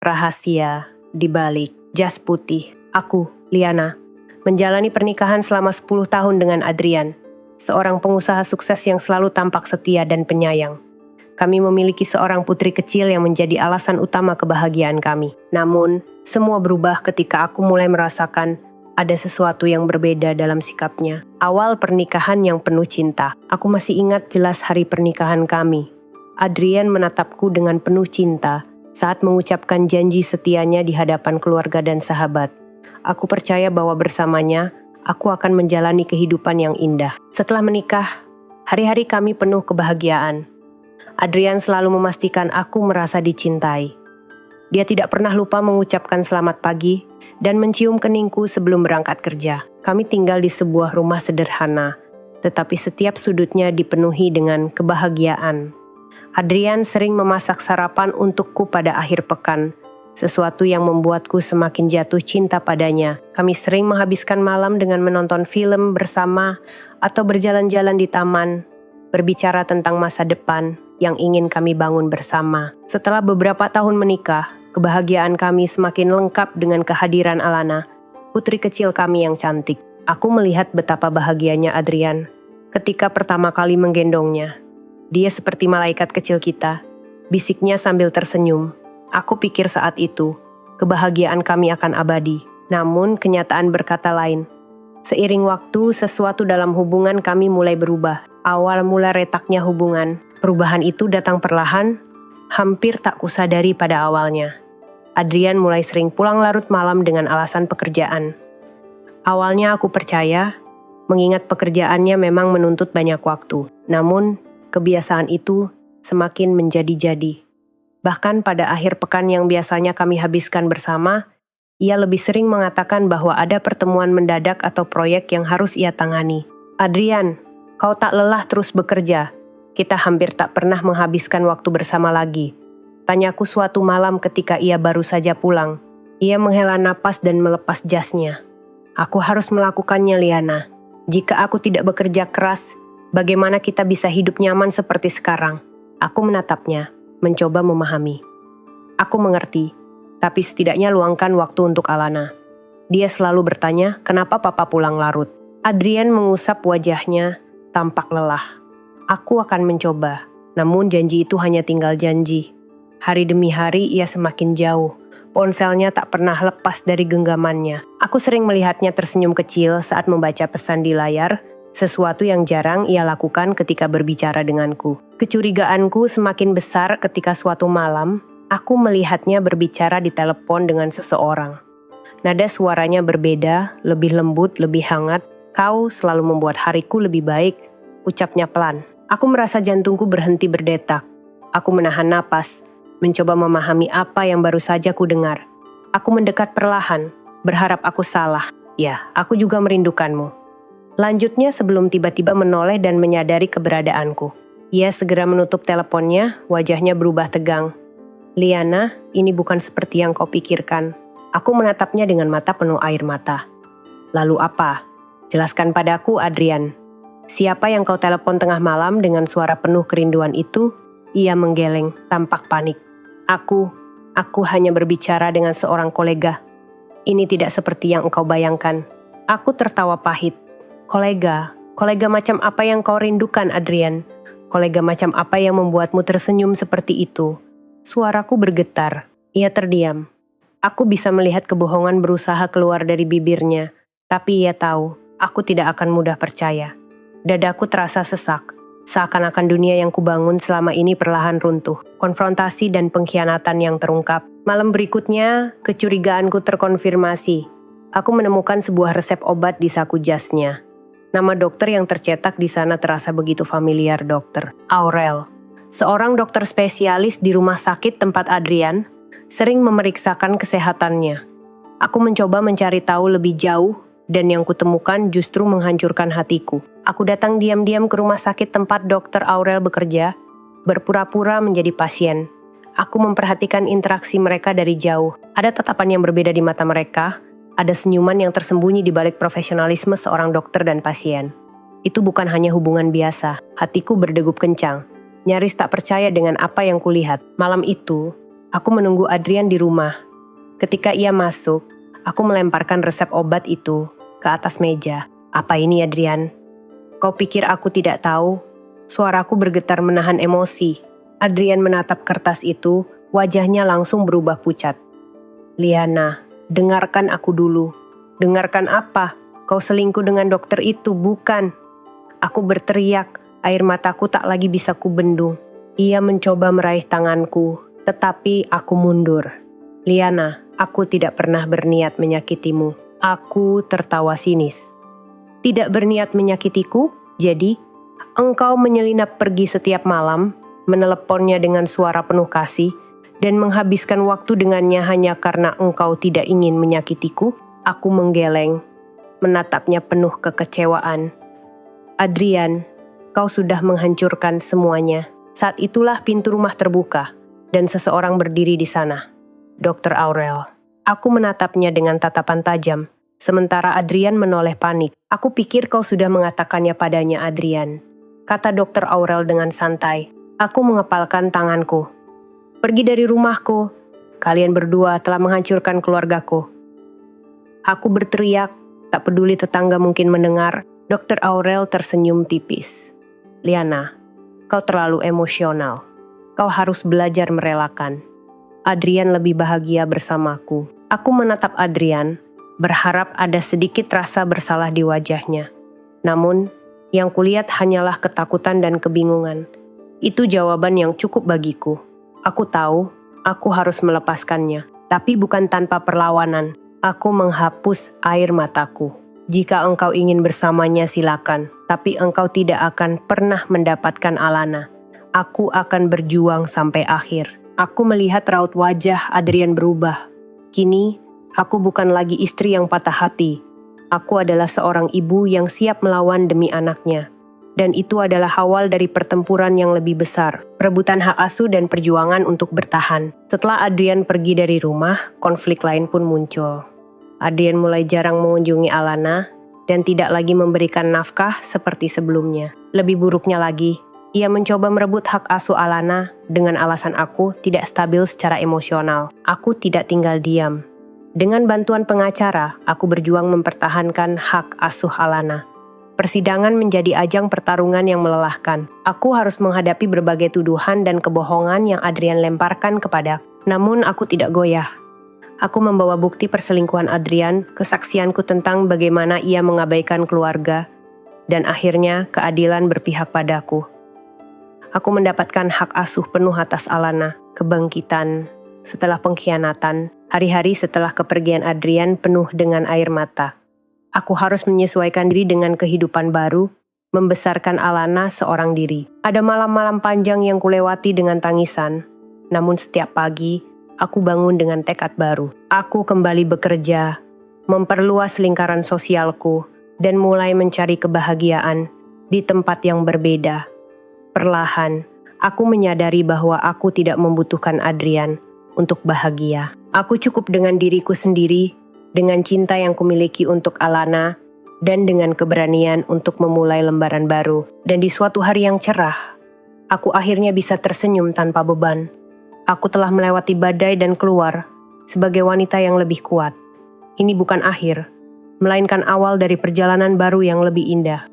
Rahasia di balik jas putih. Aku, Liana, menjalani pernikahan selama 10 tahun dengan Adrian, seorang pengusaha sukses yang selalu tampak setia dan penyayang. Kami memiliki seorang putri kecil yang menjadi alasan utama kebahagiaan kami. Namun, semua berubah ketika aku mulai merasakan ada sesuatu yang berbeda dalam sikapnya. Awal pernikahan yang penuh cinta. Aku masih ingat jelas hari pernikahan kami. Adrian menatapku dengan penuh cinta saat mengucapkan janji setianya di hadapan keluarga dan sahabat. Aku percaya bahwa bersamanya, aku akan menjalani kehidupan yang indah. Setelah menikah, hari-hari kami penuh kebahagiaan. Adrian selalu memastikan aku merasa dicintai. Dia tidak pernah lupa mengucapkan selamat pagi dan mencium keningku sebelum berangkat kerja. Kami tinggal di sebuah rumah sederhana, tetapi setiap sudutnya dipenuhi dengan kebahagiaan. Adrian sering memasak sarapan untukku pada akhir pekan, sesuatu yang membuatku semakin jatuh cinta padanya. Kami sering menghabiskan malam dengan menonton film bersama atau berjalan-jalan di taman, berbicara tentang masa depan yang ingin kami bangun bersama. Setelah beberapa tahun menikah, kebahagiaan kami semakin lengkap dengan kehadiran Alana, putri kecil kami yang cantik. Aku melihat betapa bahagianya Adrian ketika pertama kali menggendongnya. Dia seperti malaikat kecil kita, bisiknya sambil tersenyum. Aku pikir saat itu, kebahagiaan kami akan abadi. Namun kenyataan berkata lain. Seiring waktu, sesuatu dalam hubungan kami mulai berubah. Awal mula retaknya hubungan. Perubahan itu datang perlahan, hampir tak kusadari pada awalnya. Adrian mulai sering pulang larut malam dengan alasan pekerjaan. Awalnya aku percaya, mengingat pekerjaannya memang menuntut banyak waktu. Namun, kebiasaan itu semakin menjadi-jadi. Bahkan pada akhir pekan yang biasanya kami habiskan bersama, ia lebih sering mengatakan bahwa ada pertemuan mendadak atau proyek yang harus ia tangani. Adrian, kau tak lelah terus bekerja? Kita hampir tak pernah menghabiskan waktu bersama lagi. Tanyaku suatu malam ketika ia baru saja pulang. Ia menghela napas dan melepas jasnya. Aku harus melakukannya, Liana. Jika aku tidak bekerja keras, bagaimana kita bisa hidup nyaman seperti sekarang? Aku menatapnya, mencoba memahami. Aku mengerti, tapi setidaknya luangkan waktu untuk Alana. Dia selalu bertanya, kenapa papa pulang larut? Adrian mengusap wajahnya, tampak lelah. Aku akan mencoba, namun janji itu hanya tinggal janji. Hari demi hari ia semakin jauh. Ponselnya tak pernah lepas dari genggamannya. Aku sering melihatnya tersenyum kecil saat membaca pesan di layar, sesuatu yang jarang ia lakukan ketika berbicara denganku. Kecurigaanku semakin besar ketika suatu malam, aku melihatnya berbicara di telepon dengan seseorang. Nada suaranya berbeda, lebih lembut, lebih hangat. Kau selalu membuat hariku lebih baik, ucapnya pelan. Aku merasa jantungku berhenti berdetak. Aku menahan napas, mencoba memahami apa yang baru saja ku dengar. Aku mendekat perlahan, berharap aku salah. Ya, aku juga merindukanmu. Lanjutnya sebelum tiba-tiba menoleh dan menyadari keberadaanku. Ia segera menutup teleponnya, wajahnya berubah tegang. Liana, ini bukan seperti yang kau pikirkan. Aku menatapnya dengan mata penuh air mata. Lalu apa? Jelaskan padaku, Adrian. Siapa yang kau telepon tengah malam dengan suara penuh kerinduan itu? Ia menggeleng, tampak panik. Aku hanya berbicara dengan seorang kolega. Ini tidak seperti yang engkau bayangkan. Aku tertawa pahit. Kolega macam apa yang kau rindukan, Adrian? Kolega macam apa yang membuatmu tersenyum seperti itu? Suaraku bergetar. Ia terdiam. Aku bisa melihat kebohongan berusaha keluar dari bibirnya, tapi ia tahu, aku tidak akan mudah percaya. Dadaku terasa sesak, seakan-akan dunia yang kubangun selama ini perlahan runtuh. Konfrontasi dan pengkhianatan yang terungkap. Malam berikutnya, kecurigaanku terkonfirmasi. Aku menemukan sebuah resep obat di saku jasnya. Nama dokter yang tercetak di sana terasa begitu familiar, Dokter Aurel. Seorang dokter spesialis di rumah sakit tempat Adrian sering memeriksakan kesehatannya. Aku mencoba mencari tahu lebih jauh, dan yang kutemukan justru menghancurkan hatiku. Aku datang diam-diam ke rumah sakit tempat Dokter Aurel bekerja, berpura-pura menjadi pasien. Aku memperhatikan interaksi mereka dari jauh. Ada tatapan yang berbeda di mata mereka, ada senyuman yang tersembunyi di balik profesionalisme seorang dokter dan pasien. Itu bukan hanya hubungan biasa. Hatiku berdegup kencang, nyaris tak percaya dengan apa yang kulihat. Malam itu, Aku menunggu Adrian di rumah. Ketika ia masuk, aku melemparkan resep obat itu ke atas meja. "Apa ini, Adrian? Kau pikir aku tidak tahu?" Suaraku bergetar menahan emosi. Adrian menatap kertas itu, wajahnya langsung berubah pucat. "Liana, dengarkan aku dulu." "Dengarkan apa? Kau selingkuh dengan dokter itu, bukan?" Aku berteriak, air mataku tak lagi bisa kubendung. Ia mencoba meraih tanganku, tetapi aku mundur. "Liana, aku tidak pernah berniat menyakitimu." Aku tertawa sinis. "Tidak berniat menyakitiku? Jadi, engkau menyelinap pergi setiap malam, meneleponnya dengan suara penuh kasih, dan menghabiskan waktu dengannya hanya karena engkau tidak ingin menyakitiku?" Aku menggeleng, menatapnya penuh kekecewaan. "Adrian, kau sudah menghancurkan semuanya." Saat itulah pintu rumah terbuka, dan seseorang berdiri di sana. Dr. Aurel. Aku menatapnya dengan tatapan tajam, sementara Adrian menoleh panik. "Aku pikir kau sudah mengatakannya padanya, Adrian," kata Dr. Aurel dengan santai. Aku mengepalkan tanganku. "Pergi dari rumahku. Kalian berdua telah menghancurkan keluargaku." Aku berteriak, tak peduli tetangga mungkin mendengar. Dr. Aurel tersenyum tipis. "Liana, kau terlalu emosional. Kau harus belajar merelakan. Adrian lebih bahagia bersamaku." Aku menatap Adrian, berharap ada sedikit rasa bersalah di wajahnya. Namun, yang kulihat hanyalah ketakutan dan kebingungan. Itu jawaban yang cukup bagiku. Aku tahu, aku harus melepaskannya. Tapi bukan tanpa perlawanan. Aku menghapus air mataku. "Jika engkau ingin bersamanya silakan, tapi engkau tidak akan pernah mendapatkan Alana. Aku akan berjuang sampai akhir." Aku melihat raut wajah Adrian berubah. Kini, aku bukan lagi istri yang patah hati. Aku adalah seorang ibu yang siap melawan demi anaknya. Dan itu adalah awal dari pertempuran yang lebih besar, perebutan hak asuh dan perjuangan untuk bertahan. Setelah Adrian pergi dari rumah, konflik lain pun muncul. Adrian mulai jarang mengunjungi Alana dan tidak lagi memberikan nafkah seperti sebelumnya. Lebih buruknya lagi, ia mencoba merebut hak asuh Alana dengan alasan aku tidak stabil secara emosional. Aku tidak tinggal diam. Dengan bantuan pengacara, aku berjuang mempertahankan hak asuh Alana. Persidangan menjadi ajang pertarungan yang melelahkan. Aku harus menghadapi berbagai tuduhan dan kebohongan yang Adrian lemparkan kepada. Namun aku tidak goyah. Aku membawa bukti perselingkuhan Adrian, kesaksianku tentang bagaimana ia mengabaikan keluarga, dan akhirnya keadilan berpihak padaku. Aku mendapatkan hak asuh penuh atas Alana, kebangkitan setelah pengkhianatan, hari-hari setelah kepergian Adrian penuh dengan air mata. Aku harus menyesuaikan diri dengan kehidupan baru, membesarkan Alana seorang diri. Ada malam-malam panjang yang kulewati dengan tangisan, namun setiap pagi, aku bangun dengan tekad baru. Aku kembali bekerja, memperluas lingkaran sosialku, dan mulai mencari kebahagiaan di tempat yang berbeda. Perlahan, aku menyadari bahwa aku tidak membutuhkan Adrian untuk bahagia. Aku cukup dengan diriku sendiri, dengan cinta yang kumiliki untuk Alana, dan dengan keberanian untuk memulai lembaran baru. Dan di suatu hari yang cerah, aku akhirnya bisa tersenyum tanpa beban. Aku telah melewati badai dan keluar sebagai wanita yang lebih kuat. Ini bukan akhir, melainkan awal dari perjalanan baru yang lebih indah.